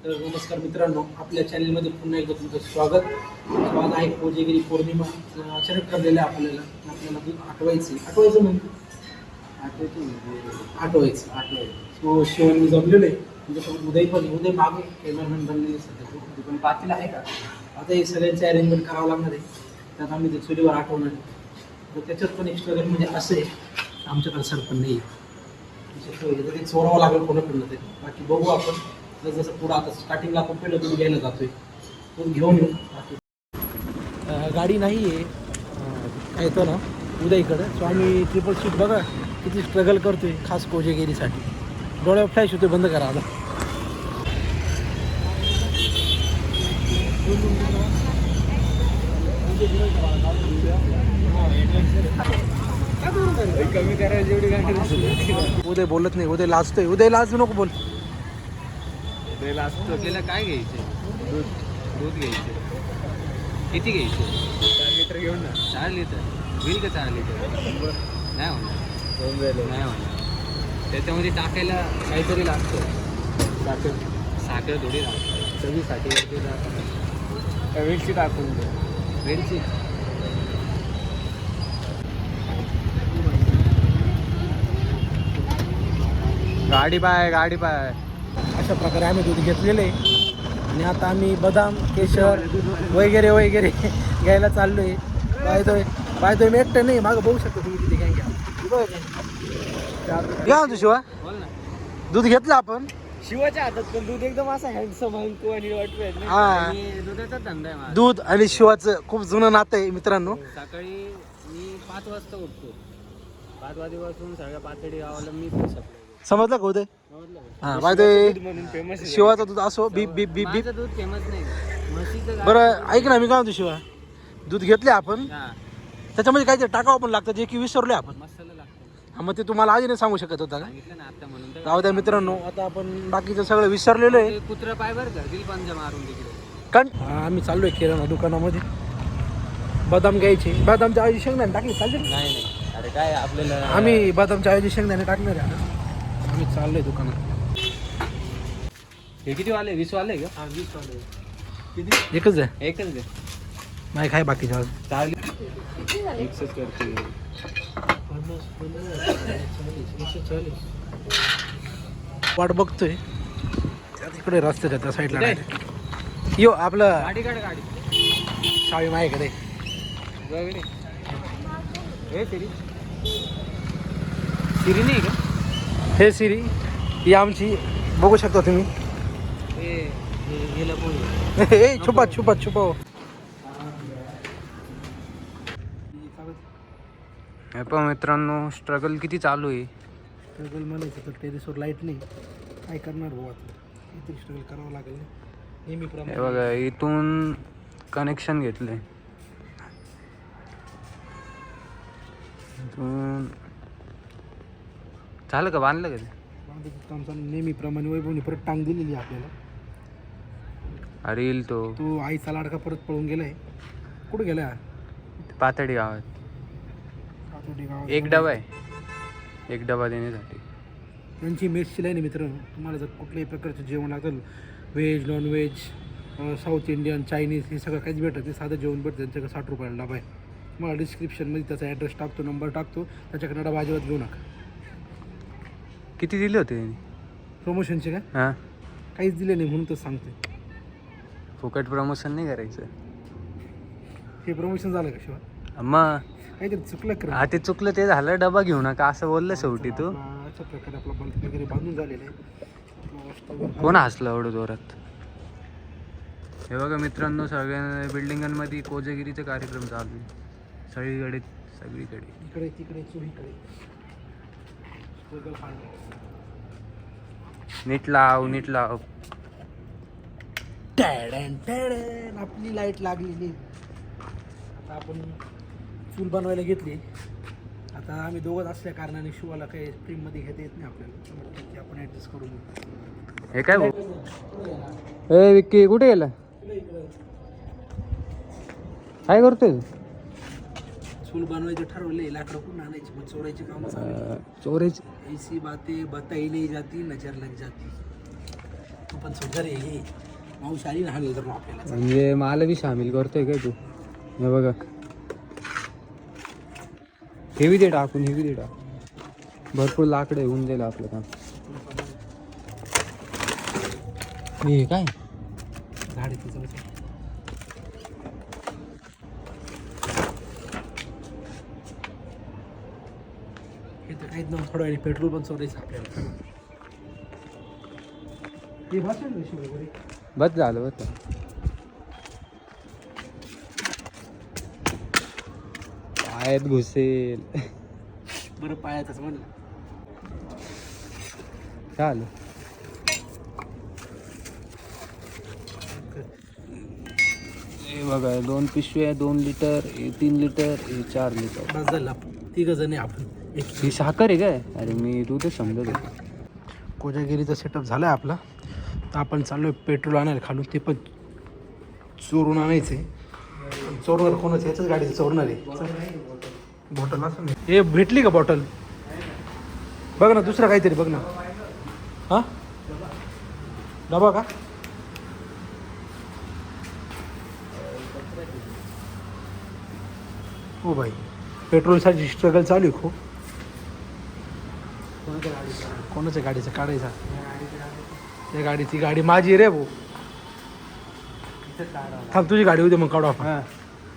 तर नमस्कार मित्रांनो, आपल्या चॅनलमध्ये पुन्हा एकदा तुमचं स्वागत. आज आहे कोजागिरी पौर्णिमा. अचानक ठरलेलं आहे आपल्याला दूध आठवायचं म्हणतो आठवायचं. सो शिवानी जमलेलं आहे तुमच्यासोबत. उदय मागे कॅमेरामॅन बनलेले सध्या पण पातीला आहे का. आता हे सगळ्यांचे अरेंजमेंट करावं लागणार आहे. त्यात आम्ही ते चुलीवर आठवणार आहे. तर त्याच्यात पण एक स्ट्रगल म्हणजे असं आहे, आमच्याकडे सरपण नाही आहे. ते चोरावं लागेल कोणाकडनं तरी. बाकी बघू आपण जसं पुढं. आता स्टार्टिंगला आपण पहिलं दूध घ्यायला जातोय, दूध घेऊन येऊ. बाकी गाडी नाही आहे काय येतो ना उदयकडं. सो आम्ही ट्रिपल सीट बघा किती स्ट्रगल करतोय खास कोजागिरीसाठी. डोळ्यावर फ्लॅश होतोय, बंद करा आता. कमी करायची एवढी गाडी. उदय बोलत नाही, उदय लाजतोय. उदय लाजू नको बोल. आपल्याला काय घ्यायचे? दूध घ्यायचे. किती घ्यायचे? 4 लिटर घेऊन ना. 4 लिटर होईल का? 4 लिटर नाही होणार. नाही होणार. त्याच्यामध्ये टाकायला काहीतरी लागतं. साखर थोडी लागतं. चवीसाठी वेलची टाकून दे. वेलची गाडी पाय. अशा प्रकारे आम्ही दूध घेतलेलं आहे. आणि आता आम्ही बदाम, केशर वगैरे घ्यायला चाललो आहे. पाहतोय मी एकटं नाही, मागं बघू शकतो तुम्ही तिथे काय घ्या म्हणतो शिवा. बोल ना. दूध घेतलं आपण. शिवाच्या हातात पण दूध एकदम असा हँडसम हंको आणि वाटतोय. हा. दुधाचा धंदा आहे माझा. दूध आणि शिवाचं खूप जुनं नातं आहे मित्रांनो. सकाळी मी 5 वाजता उठतो. 5 वाजेपासून सगळ्या पातळी गावाला मी दूध सप्लाय. समजलं का उदय? हा म्हणून फेमस शिवाचं दूध असो बीप बीप बीप बीप. माझं दूध फेमस नाही. म्हशीचं बरं ऐक ना, मी काय म्हणतो शिवा, दूध घेतले आपण, हा त्याच्यामध्ये काहीतरी टाकावं पण लागतं जे की विसरलोय आपण. मसाला लागतो. हा, मग ते तुम्हाला आधी नाही सांगू शकत होता का? सांगितलं ना आता म्हणून तर. जाऊ द्या मित्रांनो, आता आपण बाकीचं सगळं विसरलेलो आहे. ते कुत्रा पाय बरं का, दिल पंजा मारून तिकडे. कारण आम्ही चाललोय किराणा दुकानामध्ये बदाम घ्यायचे. बदामच्या ऐवजी शेंगदाणे टाकले चालते. नाही अरे काय आपल्याला. आम्ही बदामच्या ऐवजी शेंगदाणे टाकणार आहे. आम्ही चाललोय दुकानात. हे किती वाले? 20 वाले का? 20 वाले. किती? एकच आहे. एकच दे. नाही काय बाकीच्या 4 एक्सेस करते. वाट बघतोय तिकडे रस्त्याच्या त्या साईडला. यो आपलं गाडी काढ. गाडी शावी माझ्याकडे. वगैरे हे सिरी नाही का? हे सिरी ही आमची, बघू शकता तुम्ही. गेला हे छुपा. हे पण मित्रांनो स्ट्रगल किती चालू आहे. स्ट्रगल म्हणायचं तर टेरेसवर लाईट नाही, काय करणार भाऊ. आता किती स्ट्रगल करावं लागेल नेहमीप्रमाणे. हे बघा इथून कनेक्शन घेतलंय. इथून झालं का? बांधलं का ते? काम चालू नेहमीप्रमाणे. वैभवने परत टांग दिलेली आहे आपल्याला. अरे येईल तो आईचा लाडका परत पळून गेलाय. कुठं गेला? पातळी गावात. एक डबा आहे. एक डबा देण्यासाठी. त्यांची मेसची लाईन आहे मित्रांनो. तुम्हाला जर कुठल्याही प्रकारचं जेवण लागेल, veg, nonveg, south Indian, Chinese, हे सगळं काहीच भेटत नाही. साधं जेवण भेटतं. त्यांच्याकडे 60 रुपयाला डबा आहे. तुम्हाला डिस्क्रिप्शनमध्ये त्याचा ॲड्रेस टाकतो, नंबर टाकतो. त्याच्याकडे डबा अजिबात घेऊ नका. किती दिले होते त्यांनी प्रमोशनचे काय? हां काहीच दिले नाही म्हणून तर सांगते. फुकट प्रमोशन नाही करायचं. हे प्रमोशन झालं का शिवाय? मग काहीतरी चुकलं कर. हा ते चुकलं ते झालं. डबा घेऊ नका असं बोललं शेवटी तू. अशा प्रकारे आपला बल्ब वगैरे बांधून झालेला आहे. कोण हसलं एवढं जोरात? हे बघा मित्रांनो, सगळ्या बिल्डिंगांमध्ये कोजागिरीचे कार्यक्रम चालू आहे. सगळीकडे इकडे तिकडे चोहीकडे. नीट लाव. आपली लाईट लागलेली. आता आपण चूल बनवायला घेतली. आता आम्ही दोघंच असल्या कारणाने शिवाला काही फ्रीमध्ये घेता येत नाही आपल्याला. आपण ॲडजस्ट करून. हे काय भाऊ? ए विक्की कुठे गेला? काय करतोय? चूल बनवायचं ठरवले. लाकडं कुठून आणायची, मग चोरायची कामं चालू. चोरायची ऐसी बातें बताई नहीं जाती, नजर लग जाती. तू पण सुधार हे मावशी आली ना हाणलं तर मग आपल्याला म्हणजे मला बी सामील करतोय काय तू? हे बघा, हेवी दे टाकून, हेवी दे टाक. भरपूर लाकडं होऊन जाईल आपलं काम. हे काय झाड आहे तिचं हे तर काहीच नव्हतं. थोडं वेळ पेट्रोल पण चोरायचं आपल्याला. ते बसेल ना शिवाय वगैरे. बस झालं बस. पायात घुसेल. बरं पायातच म्हणलं. चाल. हे बघा, 2 पिशव्या, 2 लिटर, हे 3 लिटर, हे 4 लिटर. बस झालं आपण 3 जण आहे आपण. ही साखर आहे काय? अरे मी तू तर समजत होतो. कोजागिरीचा सेटअप झाला आहे आपला. तर आपण चाललो आहे पेट्रोल आणायला खालून. ते पण चोरून आणायचं आहे. चोरणार कोणाचं? याच्याच गाडीचं चोरणार आहे. बॉटल असं नाही. हे भेटली का बॉटल? बघ ना दुसरं काहीतरी बघ ना. हां डबा का? हो भाई, पेट्रोलसाठी स्ट्रगल चालू आहे खूप. कोणाच्या गाडीचं काढायचा? त्या गाडीची गाडी माझी रे भाऊ. थांब तुझी गाडी होती मग काढू आपण.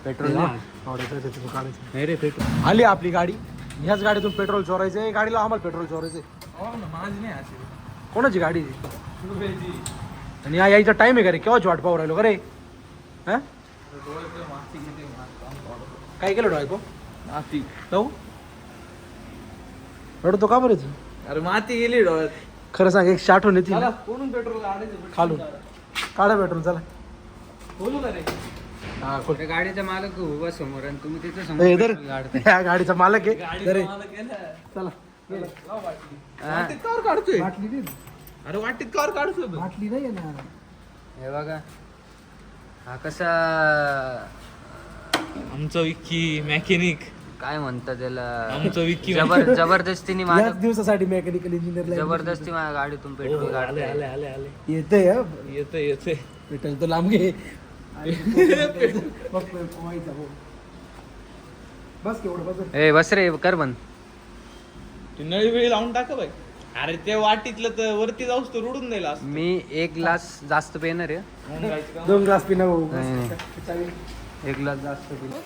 पेट्रोल काढायचं नाही रे, पेट्रोल. आली आपली गाडी. ह्याच गाडीतून पेट्रोल चोरायचं आहे. गाडीला आम्हाला पेट्रोल चोरायचं आहे. माझी नाही अशी. कोणाची गाडी? आणि यायचा टाइम आहे का रे? केव्हाची वाट पाहू राहिलो का रे? हां काय केलं डोळ्यात? माती. जाऊ रडतो का बरेच? अरे माती गेली डोळ्यात. खरं सांग, एक आठवण येते कोणून पेट्रोल काढायचं? खालून. काढा पेट्रोल चला. बोलू का रे? हा त्या गाडीचा मालक उभा समोर आणि तुम्ही त्याच्या ए, इधर. समोर गाडताय. ह्या गाडीचा मालक आहे. अरे चला. वाटीत कार काढतोय. बाटली दे. अरे वाटीत कार काढतोय. बाटली नाही ना. हे बघा, हा कसा आमचा विक्की मेकॅनिक. काय म्हणतात त्याला, आमचा विक्की जबरदस्तीने माझ्या याच दिवसासाठी मेकॅनिकल इंजिनियर जबरदस्ती माझ्या गाडीतून पेट्रोल काढतोय. आले येते येते पेट्रोल तर लांब घे. बस केवढं बस. ए बस रे, कर बंद. ते नळी वेळी लावून टाका बाई. अरे ते वाटीतलं तर वरती जाऊस तर रुडून जाईल असं. मी 1 ग्लास जास्त पेणार आहे. 2 ग्लास पिना भाऊ. नाही. 1 ग्लास जास्त पिणार.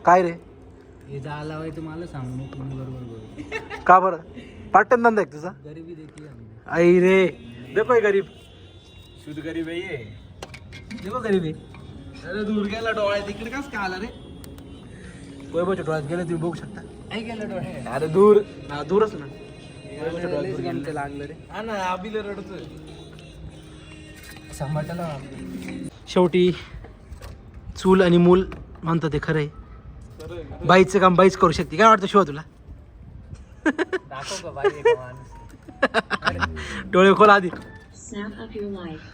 काय रे? हे झाला होय तुम्हाला सांगू नको मी बरोबर बोल. का बरं? पार्ट टाइम धंदा आहे का तुझा? गरीबी देखील हमने. आई रे देखो हे गरीब. शुद्ध गरीब आहे. देखो गरीब आहे. अरे दूर गेला डोळ्या तिकडे कस का आला रे? वैभवच्या डोळ्यात गेले तुम्ही बघू शकता. काय केलं डोळे? अरे दूर हा दूरच ना. लयच गमते लागलं रे. हा ना, आबीला रडतोय. सांभाळताना शेवटी चूल आणि मूल म्हणतात ते खरं आहे. बाईचं काम बाईच करू शकते. काय वाटतं शिवा तुला? दाखव का बाई आहे का माणूस? डोळे खोल आधी. Snap of your life.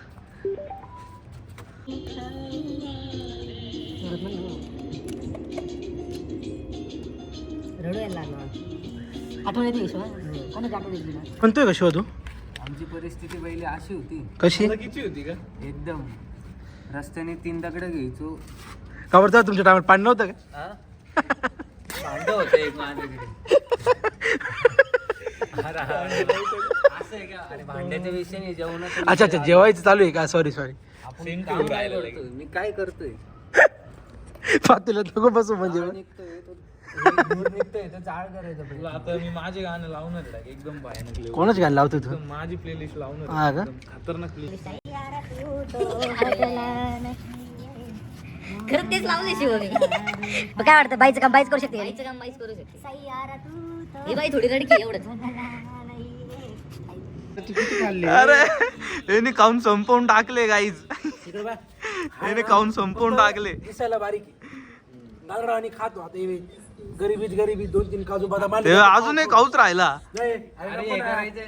रडू यायला लागला. आठवण येते विश्वा कोणाची आठवण येते तुला? म्हणतोय का शिवा तू? आमची परिस्थिती पहिली अशी होती कशी? किती होती का? एकदम. रस्त्याने 3 दगड घ्यायचो. का बरं तुमच्या टायमात पाणी नव्हतं का? हा? भांडं होतं एक माझ्याकडे. अरे हा. असं आहे का? अरे भांड्याच्या विषय नाही, जेवणाचा अच्छा अच्छा, जेवायचं चालू आहे का? सॉरी आपण Scene काम ठेवून काय राहिलं करतोय? मी काय करतोय? पातेला नको बसू म्हणजे. जाळ निघतोय तो- दूर निघतोय तर जाळ करायचं तुला पहिले. आता मी माझे गाणं लावणार आहे एकदम भयानक level. कोणाच गाणं लावतो तू? एकदम माझी प्लेलिस्ट लावणार हा आहे. का? एकदम खतरनाक प्लेलिस्ट. खरंच तेच लावले शिव मी. मग काय वाटतं बाईचं काम बाईच करू शकते? बाईचं काम बाईच करू शकते. ही बाई थोडी रडकी एवढंच. अरे याने काउन संपवून टाकले गाईज. इकडे बघ. याने काउन संपवून टाकले. दिसायला बारीक नारळ आणि खातो. आता हे गरिबी 2-3 काजू बदाम ते अजून एक काऊच राहिला. नाही, अरे हे करायचंय.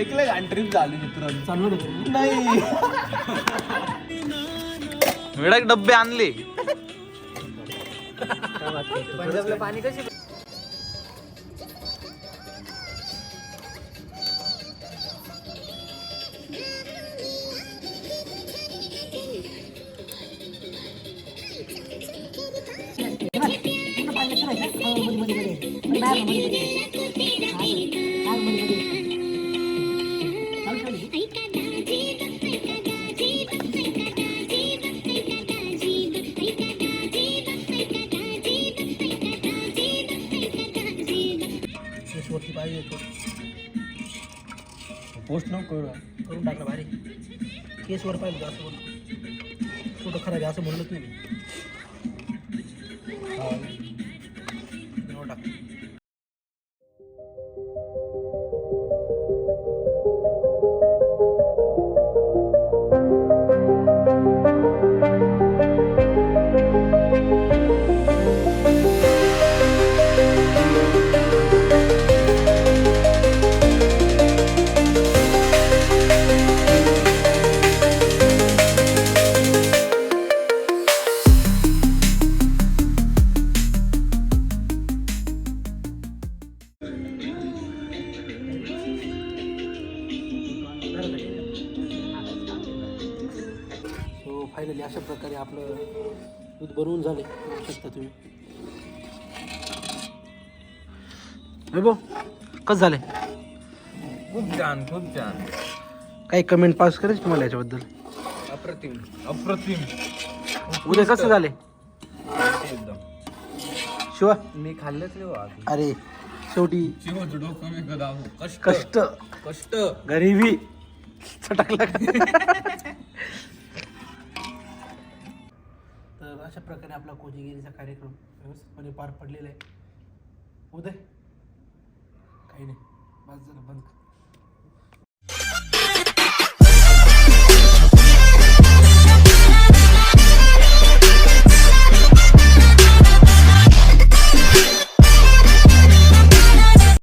एकले घाण ट्रिप झाली मित्रांनो. चालू नको. नाही वेळाक डब्बे आणले. पंजाबला पाणी कशी वरती पाहिजे पोस्ट नको करून टाकलं भारी. केसवर पाहिजे असं बोल. फोटो खराब आहे असं म्हणलंच नाही मी. एवढं टाक. सो फायनली अशा प्रकारे आपलं दूध बनवून झाले. बघू शकता तुम्ही. भाऊ कसं झालंय? खूप छान खूप छान. काही कमेंट पास करायची तुम्हाला याच्याबद्दल? अप्रतिम. अप्रतिम. उद्या कसं झाले एकदम शिवा? मी खाल्लंच नाही बाबा. अरे शेवटी शिवचं डोकं मी कदा कष्ट कष्ट कष्ट गरिबी चटकला. तर अशा प्रकारे आपला कोजिगिरीचा कार्यक्रम व्यवस्थितपणे पार पडलेला आहे. उदय काही नाही, बस झालं, बंद कर.